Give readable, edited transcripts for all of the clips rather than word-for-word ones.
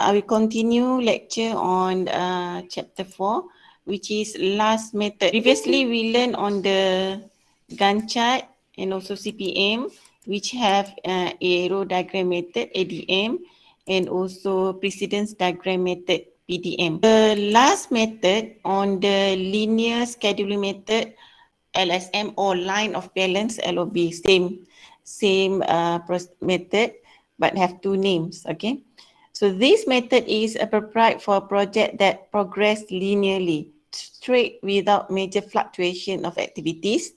I will continue lecture on chapter 4, which is last method. Previously, we learned on the Gantt chart and also CPM, which have arrow diagram method, ADM, and also precedence diagram method, PDM. The last method on the linear scheduling method, LSM, or line of balance, LOB, same method, but have two names, okay? So this method is appropriate for a project that progress linearly, straight without major fluctuation of activities,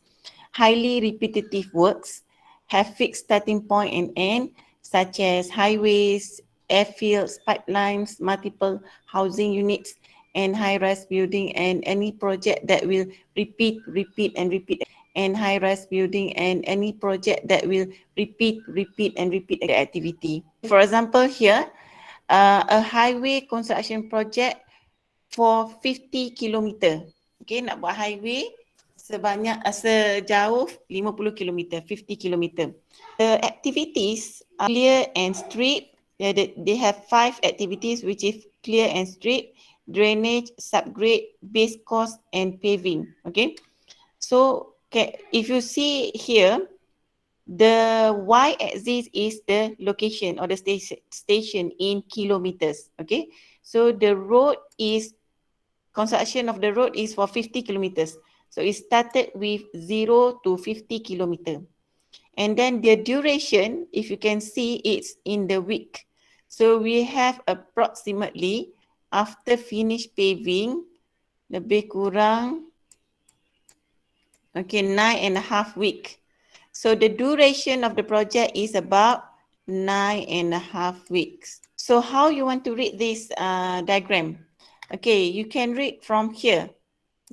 highly repetitive works, have fixed starting point and end, such as highways, airfields, pipelines, multiple housing units, and high-rise building, and any project that will repeat, and high-rise building, and any project that will repeat, and repeat the activity. For example, here, a highway construction project for 50 kilometer. Okay, nak buat highway sejauh 50 kilometer, 50 kilometer. The activities are clear and strip. They have 5 activities, which is clear and strip, drainage, subgrade, base course, and paving. Okay, so if you see here, the y-axis is the location or the station in kilometers. Okay, so the road is, construction of the road is for 50 kilometers. So it started with 0 to 50 kilometer. And then the duration, if you can see, it's in the week. So we have approximately, after finish paving, lebih kurang, okay, 9.5 weeks. So the duration of the project is about 9.5 weeks. So how you want to read this diagram? Okay, you can read from here,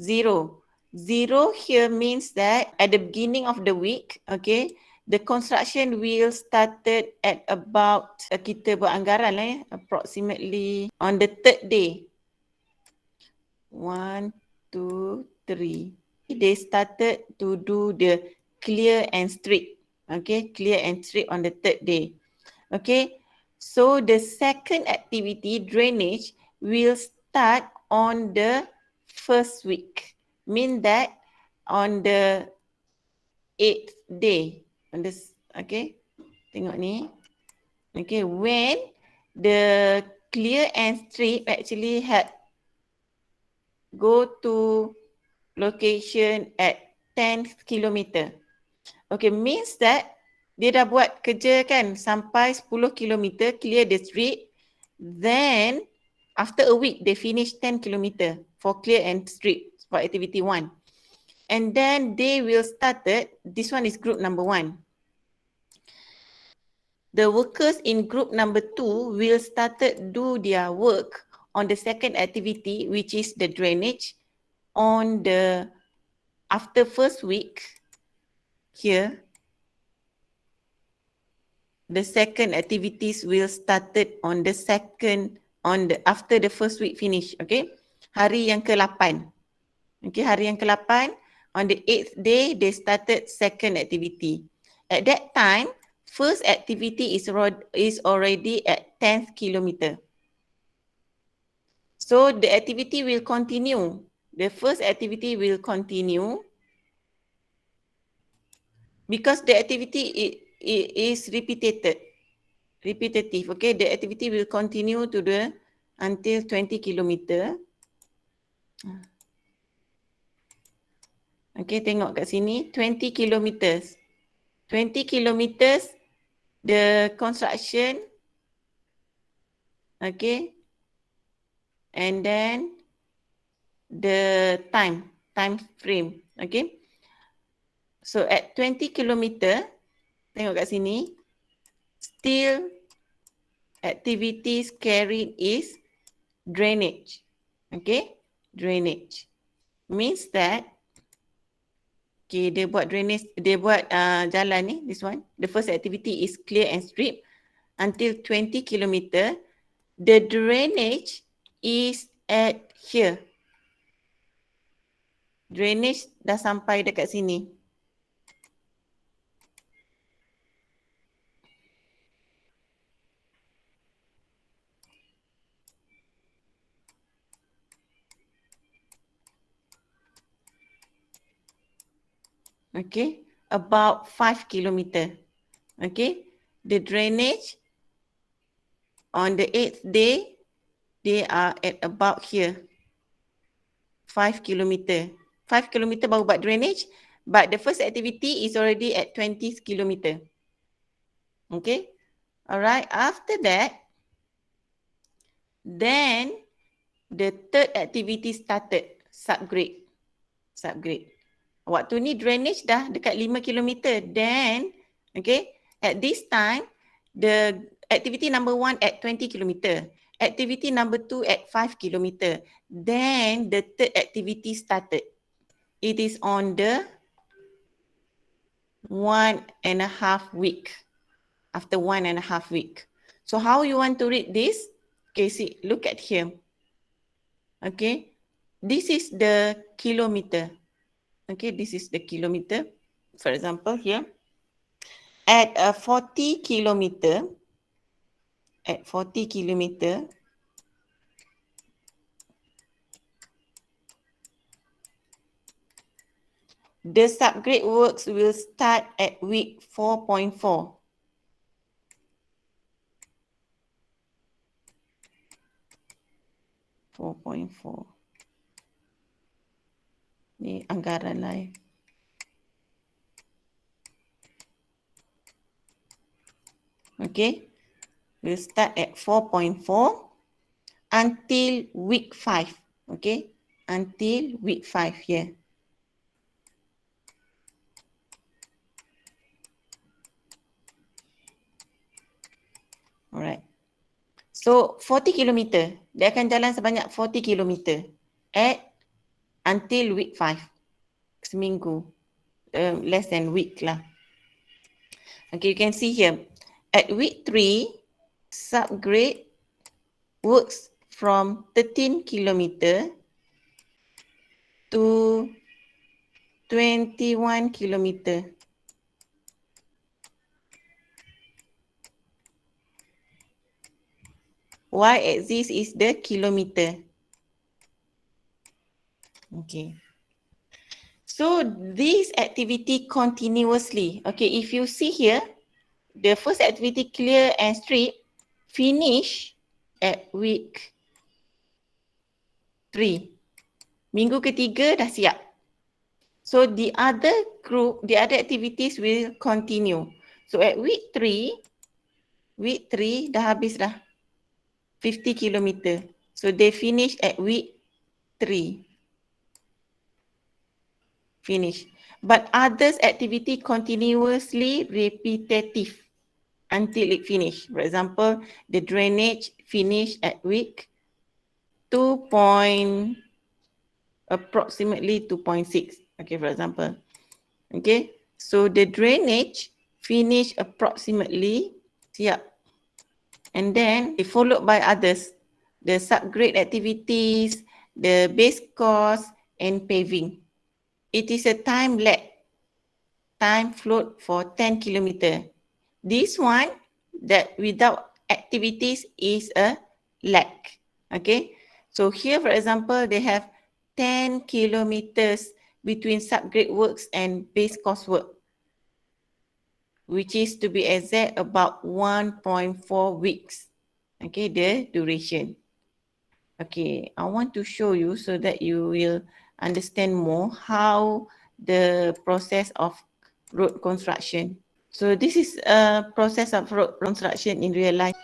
0. 0 here means that at the beginning of the week, okay, the construction will started at about, kita buat anggaran lah approximately on the 3rd day. 1, 2, 3. They started to do the clear and strip. Okay, clear and strip on the 3rd day. Okay, so the second activity, drainage, will start on the 1st week. Mean that on the 8th day. On this, okay, tengok ni. Okay, when the clear and strip actually had go to location at 10 kilometer. Okay, means that dia dah buat kerja kan sampai 10 kilometer, clear the street. Then after a week they finish 10 kilometer for clear and strip for activity 1. And then they will started, this one is group number 1. The workers in group number 2 will started do their work on the second activity, which is the drainage, on the after first week. Here, the second activities will started on the second, on the after the first week finish. Okay, hari yang ke-8. Okay, hari yang ke-8, on the 8th day they started second activity. At that time, first activity is already at 10th kilometer. So the activity will continue. The first activity will continue because the activity is repetitive. Okay, the activity will continue to the until 20 kilometer. Okay, tengok kat sini, 20 kilometers. 20 kilometers, the construction, okay, and then the time frame, okay. So at 20 kilometer, tengok kat sini, still activities carried is drainage, okay, drainage. Means that, okay, dia buat drainage, dia buat jalan ni, this one. The first activity is clear and strip until 20 kilometer. The drainage is at here. Drainage dah sampai dekat sini. Okay, about 5 kilometer. Okay, the drainage on the 8th day, they are at about here, 5 kilometer. 5 kilometer baru buat drainage, but the first activity is already at 20 kilometer. Okay, alright, after that, then the third activity started, subgrade. Waktu ni drainage dah dekat 5 kilometer. Then, okay, at this time, the activity number 1 at 20 kilometer. Activity number 2 at 5 kilometer. Then, the third activity started. It is on the 1.5 week. After 1.5 week. So, how you want to read this? Okay, see, look at here. Okay, this is the kilometer. Okay, this is the kilometer. For example, here, at 40 kilometer, the subgrade works will start at week 4.4. Ni anggaran lain. Okay, we'll start at 4.4 until week 5. Okay, until week 5 here. Alright. So 40 kilometer, dia akan jalan sebanyak 40 kilometer at until week 5. Seminggu. Less than week lah. Okay, you can see here. At week 3, subgrade works from 13 kilometer to 21 kilometer. Y-axis is the kilometer. Okay. So this activity continuously. Okay, if you see here, the first activity clear and strip finish at week 3. Minggu ketiga dah siap. So the other group, the other activities will continue. So at week 3 dah habis dah 50 kilometer. So they finish at week 3. Finish. But others activity continuously repetitive until it finish. For example, the drainage finish at week 2. Approximately 2.6. Okay, for example. Okay, so the drainage finish approximately siap. And then followed by others, the subgrade activities, the base course, and paving. It is a time lag, time float for 10 kilometer. This one that without activities is a lag. Okay, so here for example, they have 10 kilometers between subgrade works and base course work, which is to be exact about 1.4 weeks. Okay, the duration. Okay, I want to show you so that you will understand more how the process of road construction. So this is a process of road construction in real life.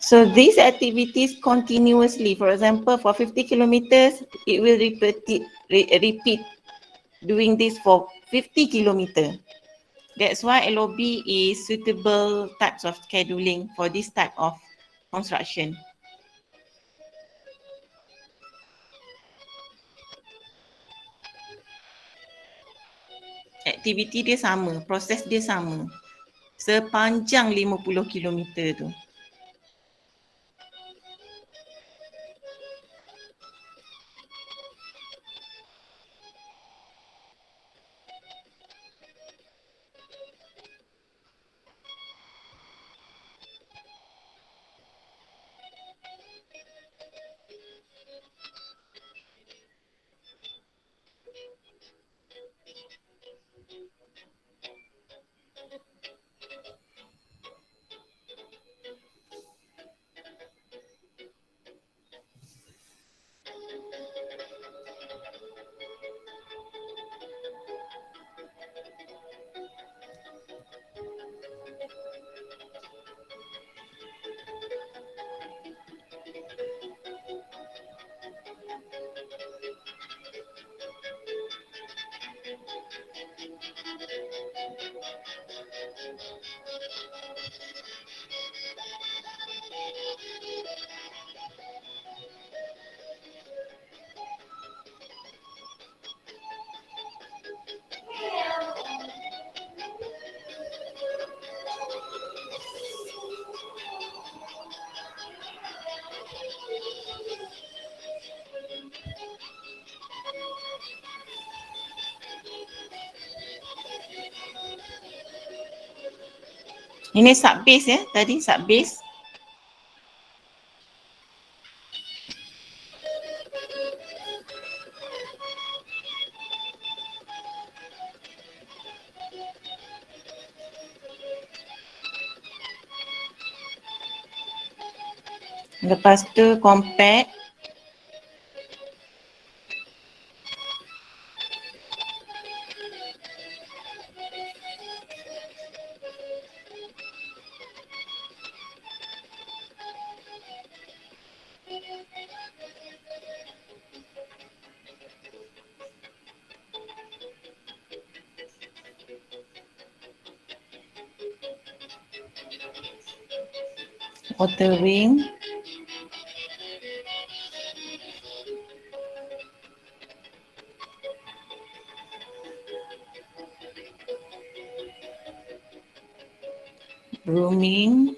So these activities continuously, for example, for 50 kilometers, it will repeat doing this for 50 kilometers. That's why LOB is suitable types of scheduling for this type of construction. Aktiviti dia sama, proses dia sama. Sepanjang 50 kilometer tu. Ini sub base ya, tadi sub base. Lepas tu compact. Watering. Grooming.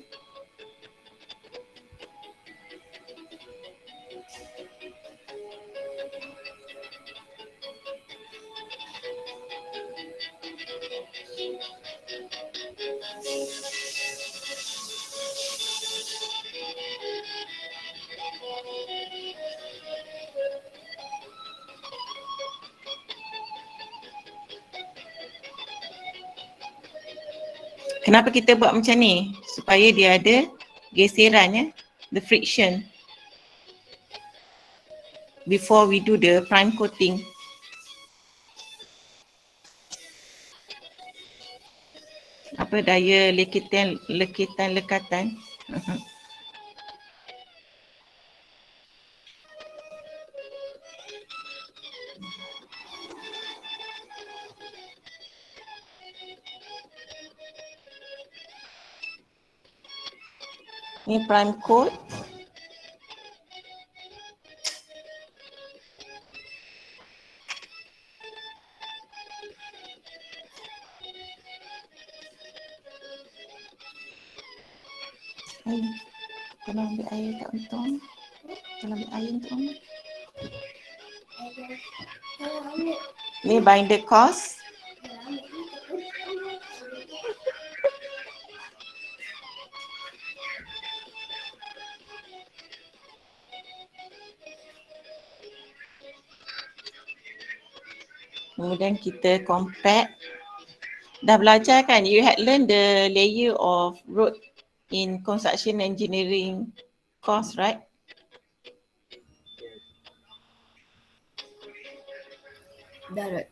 Kenapa kita buat macam ni? Supaya dia ada geseran ya, the friction before we do the prime coating. Apa daya lekatan. Ni prime coat. Kalau ambil air kat untung. Kalau ambil air untung. Ni binder cost. Kemudian kita compact. Dah belajar kan? You had learned the layer of road in construction engineering course, right? Dah.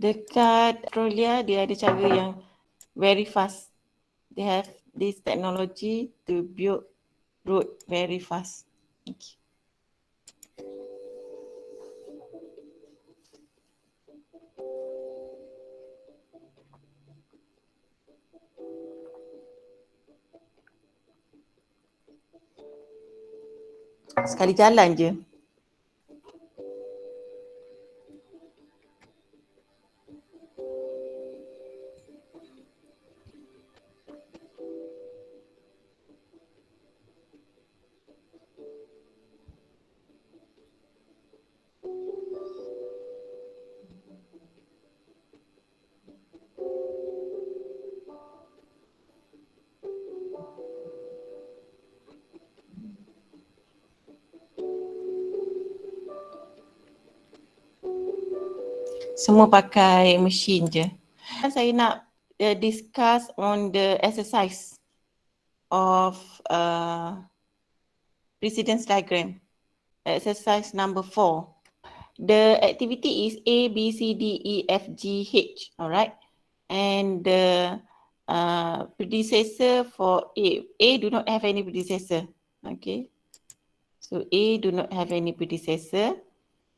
Dekat Australia, dia ada cara yang very fast. They have this technology to build road very fast. Okay. Sekali jalan je. Semua pakai mesin je. Saya nak discuss on the exercise of precedence diagram. Exercise number 4. The activity is A, B, C, D, E, F, G, H. Alright. And the predecessor for A do not have any predecessor. Okay. So A do not have any predecessor.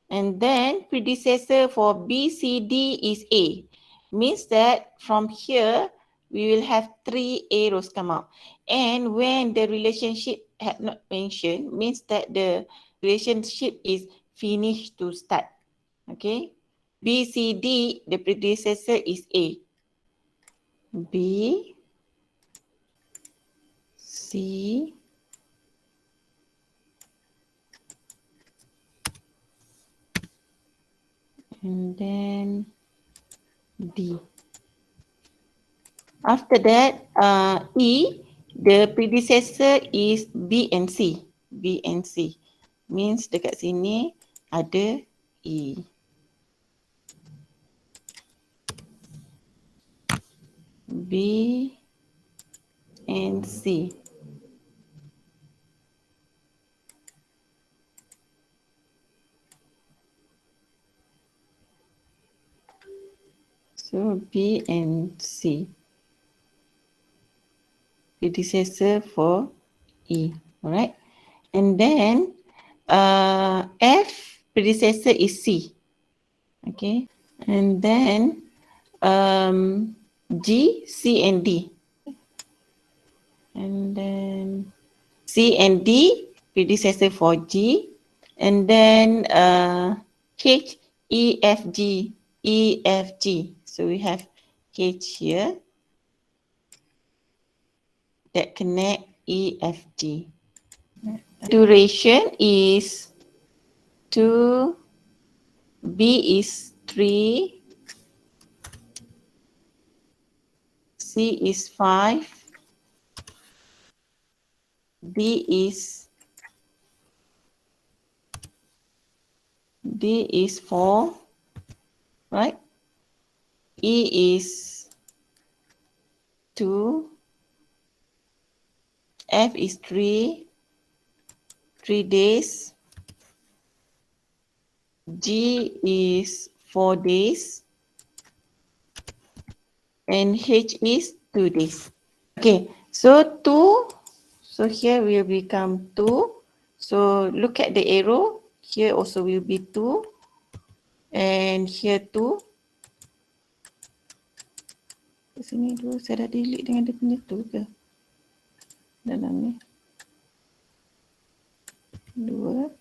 And then predecessor for B, C, D is A. Means that from here, we will have 3 arrows come out. And when the relationship have not mentioned, means that the relationship is finished to start. Okay. B, C, D, the predecessor is A. B, C, and then D. After that, E, the predecessor is B and C. B and C. Means dekat sini ada E. B and C. So B and C. Predecessor for E. Alright. And then F, predecessor is C. Okay. And then G, C and D. And then C and D, predecessor for G. And then H, E, F, G, E, F, G. So we have H here that connect E, F, G. Duration is 2, B is 3, C is 5, D is 4, right? E is 2, F is 3 days, G is 4 days, and H is 2 days. Okay, so 2, so here will become 2. So look at the arrow, here also will be 2, and here 2. Sini 2, saya dah delete dengan dia punya 2 ke? Dalam ni. 2.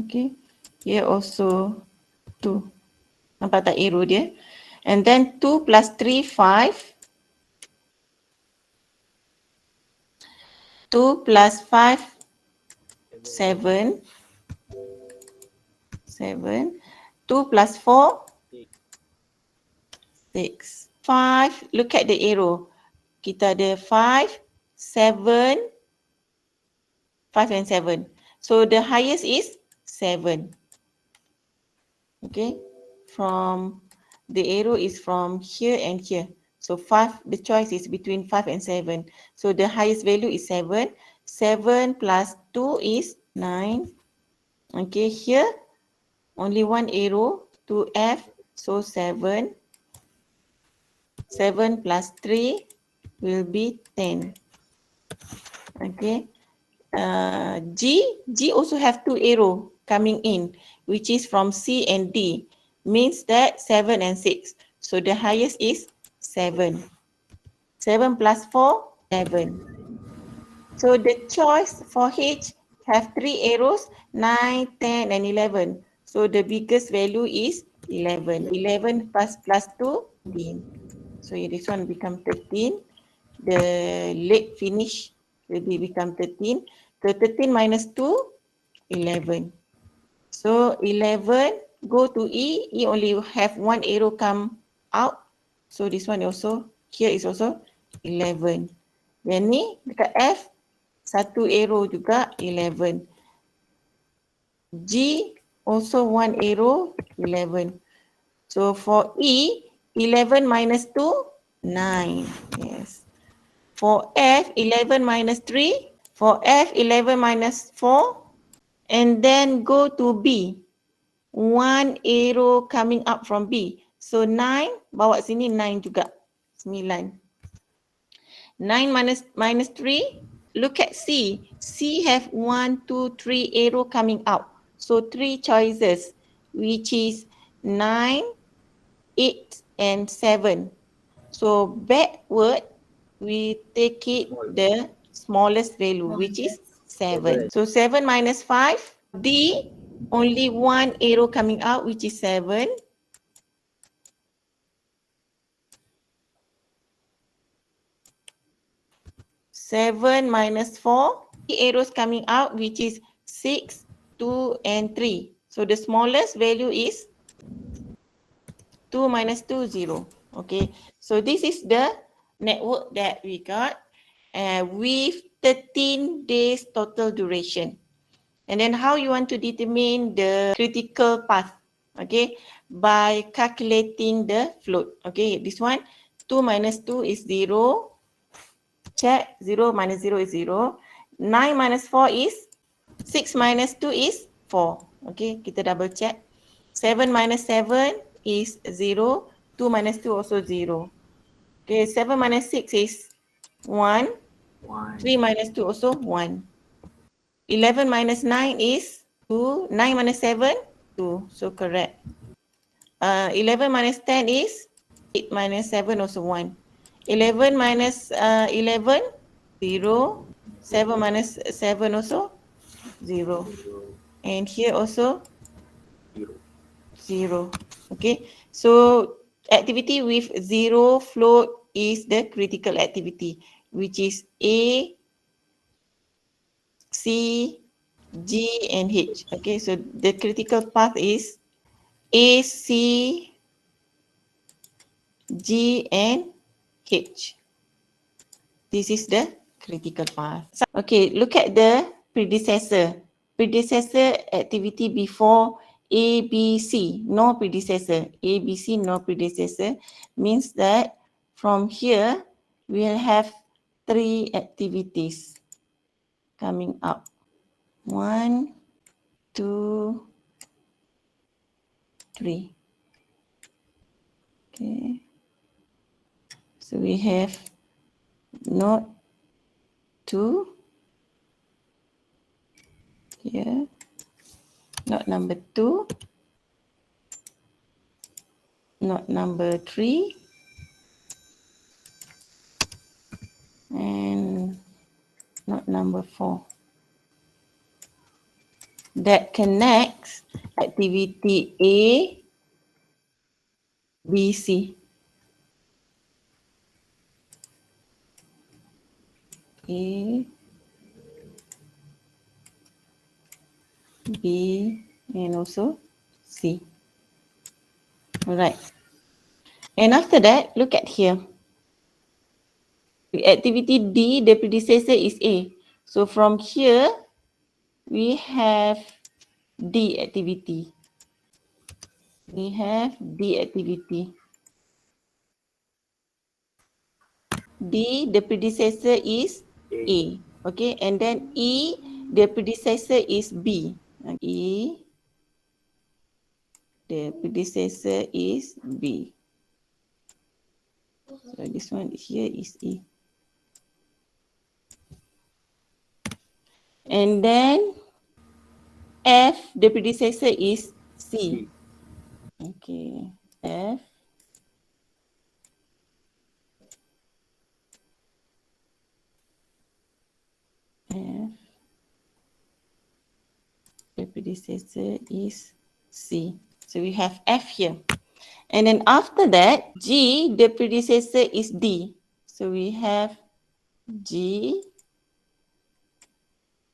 Okay, here also 2. Nampak tak arrow dia? And then 2 plus 3, 5. 2 plus 5, 7. 7. 2 plus 4, 6. 5, look at the arrow. Kita ada 5, 7, 5 and 7. So the highest is 7. Okay, from the arrow is from here and here. So 5, the choice is between 5 and 7. So the highest value is 7. 7 plus 2 is 9. Okay, here only one arrow. 2F, so 7. 7 plus 3 will be 10. Okay. G also have two arrow coming in, which is from C and D. Means that 7 and 6. So the highest is 7. 7 plus 4, 11. So the choice for H have three arrows, 9, 10 and 11. So the biggest value is 11. 11 plus 2, 13. So this one become 13. The late finish will become 13. So 13 minus 2, 11. So 11 go to E. E only have one arrow come out. So this one also, here is also 11. Dan ni dekat F, satu arrow juga 11. G also one arrow 11. So for E, 11 minus 2, 9. Yes. For F, 11 minus 3. For F, 11 minus 4. And then go to B. One arrow coming up from B. So 9, bawa sini 9 juga. 9. 9 minus 3. Look at C. C have 1, 2, 3 arrow coming out. So 3 choices, which is 9, 8 and 7. So backward, we take it the smallest value, which is 7. So 7 minus 5. D, only one arrow coming out, which is 7. 7 minus 4. 3 arrows coming out, which is 6, 2 and 3. So the smallest value is 2 minus 2, 0. Okay, so this is the network that we got with 13 days total duration. And then how you want to determine the critical path, okay, by calculating the float. Okay, this one, 2 minus 2 is 0. Check, 0 minus 0 is 0. 9 minus 4 is 6 minus 2 is 4. Okay, kita double check. 7 minus 7 is 0. 2 minus 2 also 0. Okay, 7 minus 6 is 1. 3 minus 2 also 1. 11 minus 9 is 2. 9 minus 7, 2. So correct. 11 minus 10 is 8 minus 7 also 1. 11 minus 11, 0. 7 minus 7 also 0. And here also 0. Okay, so activity with 0 float is the critical activity, which is A, C, G and H. Okay, so the critical path is A, C, G and H. This is the critical path. Okay, look at the predecessor. Predecessor activity before A, B, C. No predecessor. A, B, C, no predecessor. Means that from here, we'll have 3 activities coming up. 1, 2, 3. Okay. So we have node 2 here. Node number 2. Node number 3. And node number 4. That connects activity A, B, C. A, B, and also C. All right. And after that, look at here. Activity D, the predecessor is A. So from here, we have D activity. We have D activity. D, the predecessor is A. Okay, and then E, the predecessor is B. E, The predecessor is B. So this one here is A. And then F, the predecessor is C. Okay, F. F, the predecessor is C. So we have F here. And then after that, G, the predecessor is D. So we have G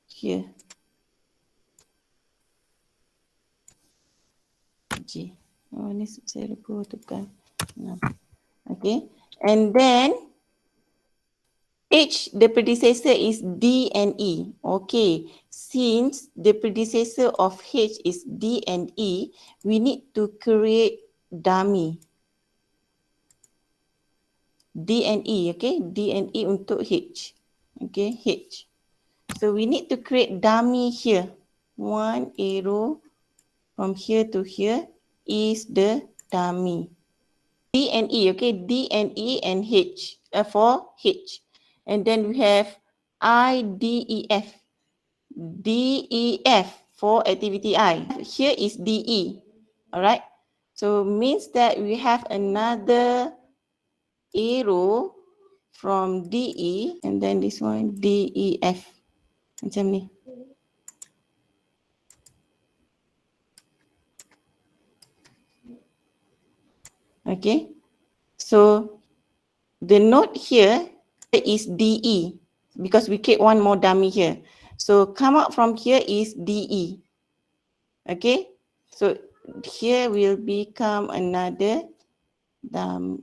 here. G. Oh, ni saya lupa tekan. Okay. And then H, the predecessor is D and E. Okay. Since the predecessor of H is D and E, we need to create dummy. D and E, okay? D and E untuk H. Okay, H. So we need to create dummy here. One arrow from here to here is the dummy. D and E, okay? D and E and H, for H. And then we have I, D, E, F. D, E, F for activity I. Here is D, E. All right? So means that we have another arrow from D, E, and then this one D, E, F. Macam ni. Okay? So the node here is DE because we keep one more dummy here. So come out from here is DE. Okay? So here will become another dummy.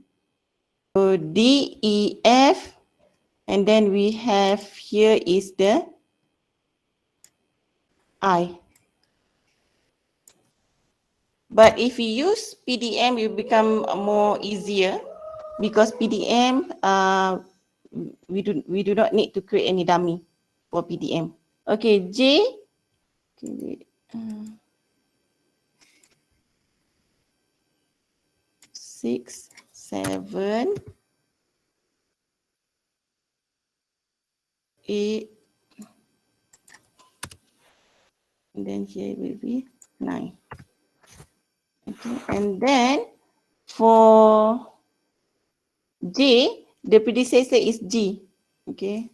So DEF, and then we have here is the I. But if we use PDM, it will become more easier because PDM, we do not need to create any dummy for PDM. Okay, J. Okay, wait. 6, 7, 8, and then here will be 9. Okay, and then for J, the predecessor is G. Okay,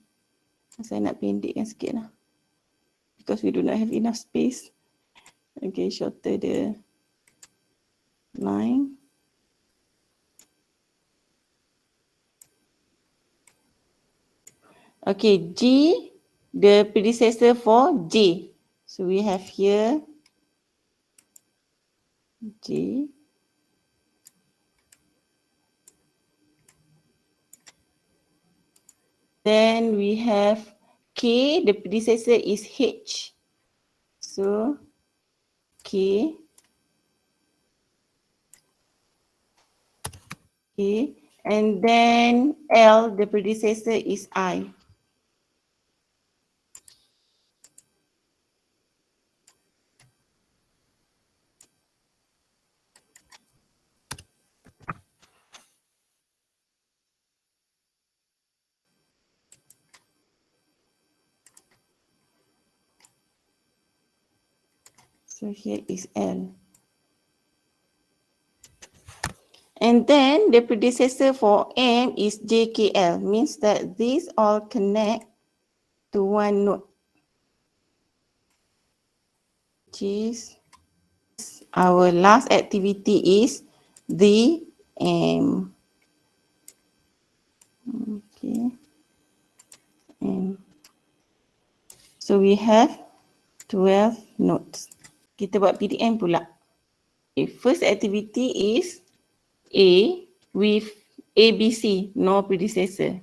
saya nak pendekkan sikit lah because we do not have enough space. Okay, shorter the line. Okay, G, the predecessor for J. So we have here J. Then we have K, the predecessor is H. So K. Okay. And then L, the predecessor is I. So here is L. And then the predecessor for M is JKL, means that these all connect to one node, which is our last activity is the M. Okay. M. So we have 12 nodes. Kita buat PDM pula. Okay, first activity is A with ABC, no predecessor.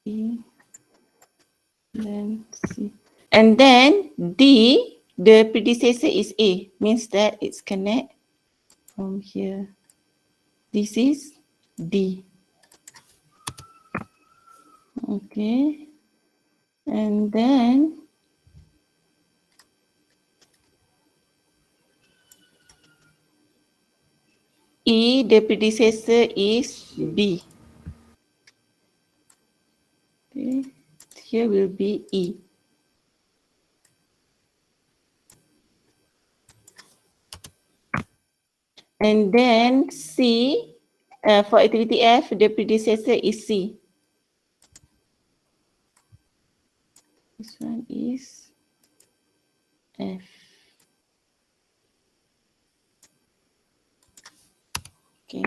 B, then C. And then D, the predecessor is A, means that it's connect from here. This is D. Okay. And then E, the predecessor is B. Okay. Here will be E. And then C, for activity F, the predecessor is C. This one is F. Okay.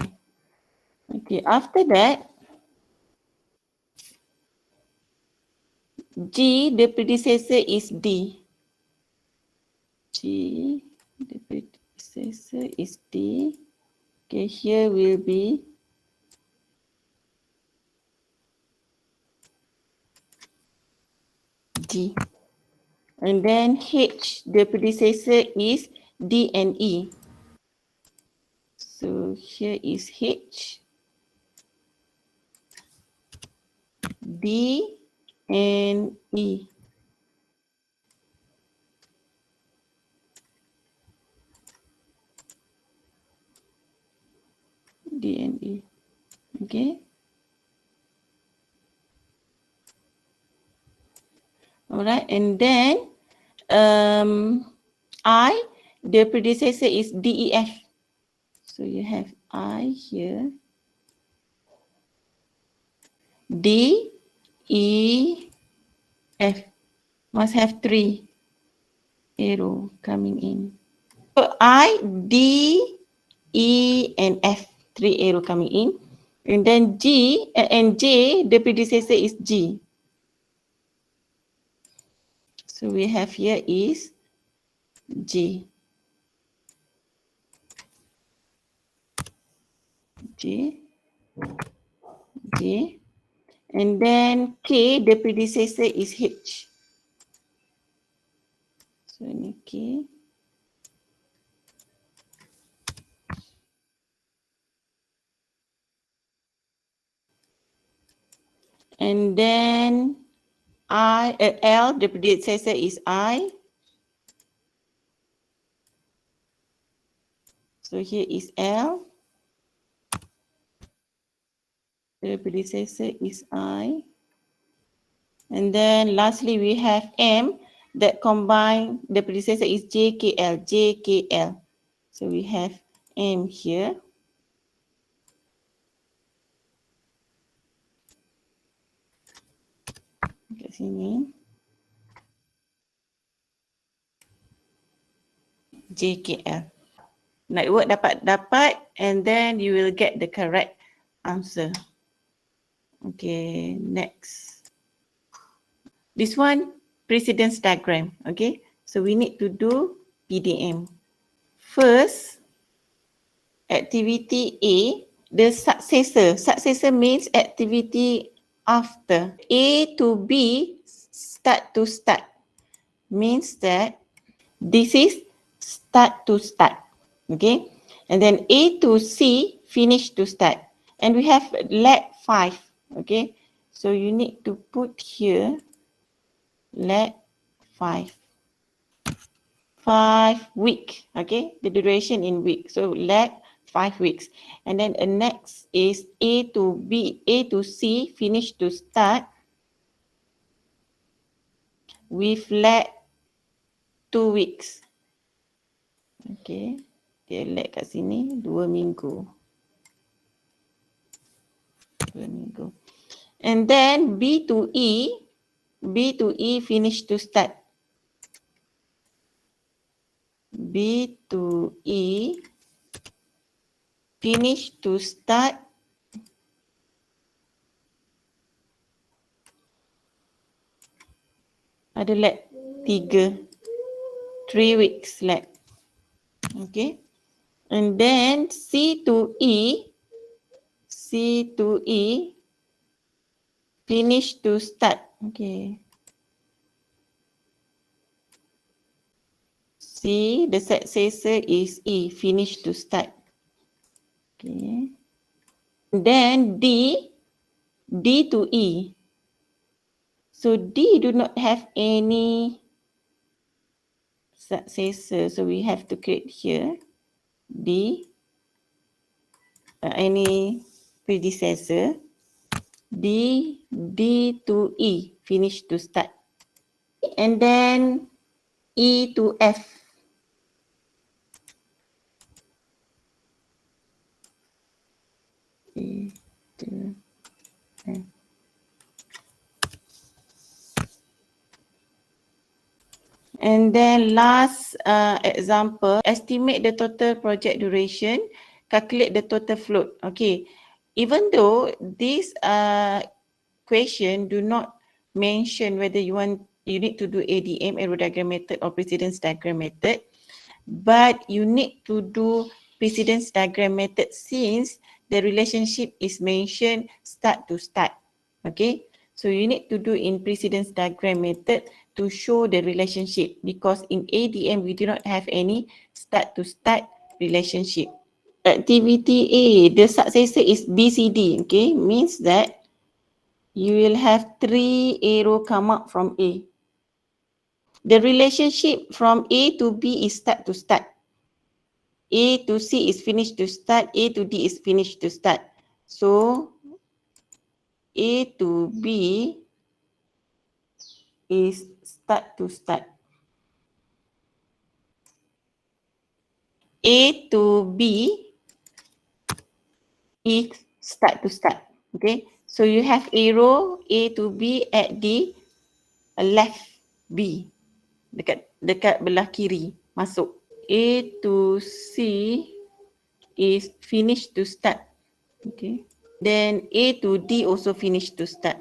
Okay, after that, G, the predecessor is D. G, the predecessor is D. Okay, here will be D. And then H, the predecessor is D and E. So here is H, D, and E. D and E. Okay. All right. And then I, the predecessor is D, E, F. So you have I here. D, E, F. Must have 3 arrow coming in. So I, D, E, and F. 3 arrow coming in. And then G and J, the predecessor is G. So we have here is G. G. G. And then K, the predecessor is H. So ini K. And then L, the predecessor is I. So here is L. The predecessor is I. And then lastly, we have M that combine, the predecessor is JKL, JKL. So we have M here. Kat sini. JKL. Nak work dapat and then you will get the correct answer. Okay, next. This one, precedence diagram. Okay, so we need to do PDM. First, activity A, the successor. Successor means activity after. A to B, start to start. Means that this is start to start. Okay, and then A to C, finish to start. And we have lag 5. Okay, so you need to put here lag 5. 5 week. Okay, the duration in week. So lag 5 weeks. And then the next is A to B, A to C, finish to start with lag 2 weeks. Okay, dia lag kat sini 2 minggu. 2 minggu. And then B to E, B to E, finish to start. B to E, finish to start ada lag 3 weeks lag. Okay, and then C to E, C to E, finish to start. Okay, C, the successor is E, finish to start. Okay, and then D, D to E. So D do not have any successor, so we have to create here D. any predecessor. D to E, finish to start. And then E to F. E to F. And then last example, estimate the total project duration, calculate the total float. Okay, even though this question do not mention whether you need to do ADM, arrow diagram method, or precedence diagram method, but you need to do precedence diagram method since the relationship is mentioned start to start. Okay, so you need to do in precedence diagram method to show the relationship, because in ADM we do not have any start to start relationship. Activity A, the successor is BCD. Okay, means that you will have 3 arrow come up from A. The relationship from A to B is start to start. A to C is finish to start. A to D is finish to start. So A to B is start to start. A to B is start to start. Okay. So you have arrow A to B at the left B. Dekat belah kiri masuk. A to C is finish to start. Okay. Then A to D also finish to start.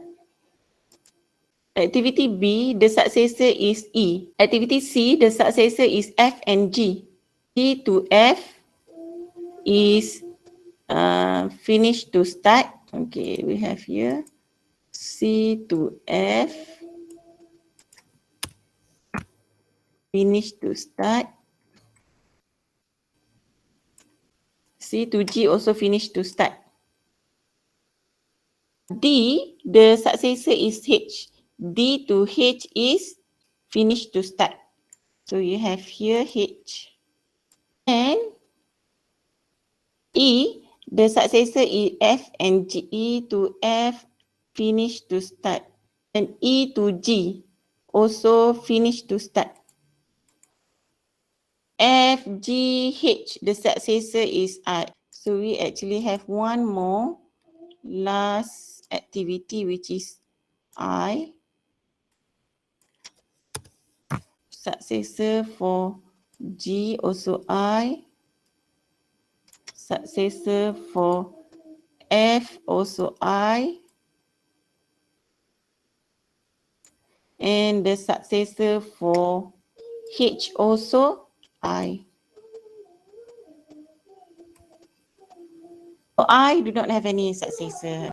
Activity B, the successor is E. Activity C, the successor is F and G. G to F is finish to start. Okay, we have here C to F, finish to start. C to G also finish to start. D, the successor is H. D to H is finish to start. So you have here H. And E, the successor is F and G. E to F, finish to start. And E to G, also finish to start. F, G, H, the successor is I. So we actually have one more last activity, which is I. Successor for G also I. Successor for F also I. And the successor for H also I. So I do not have any successor.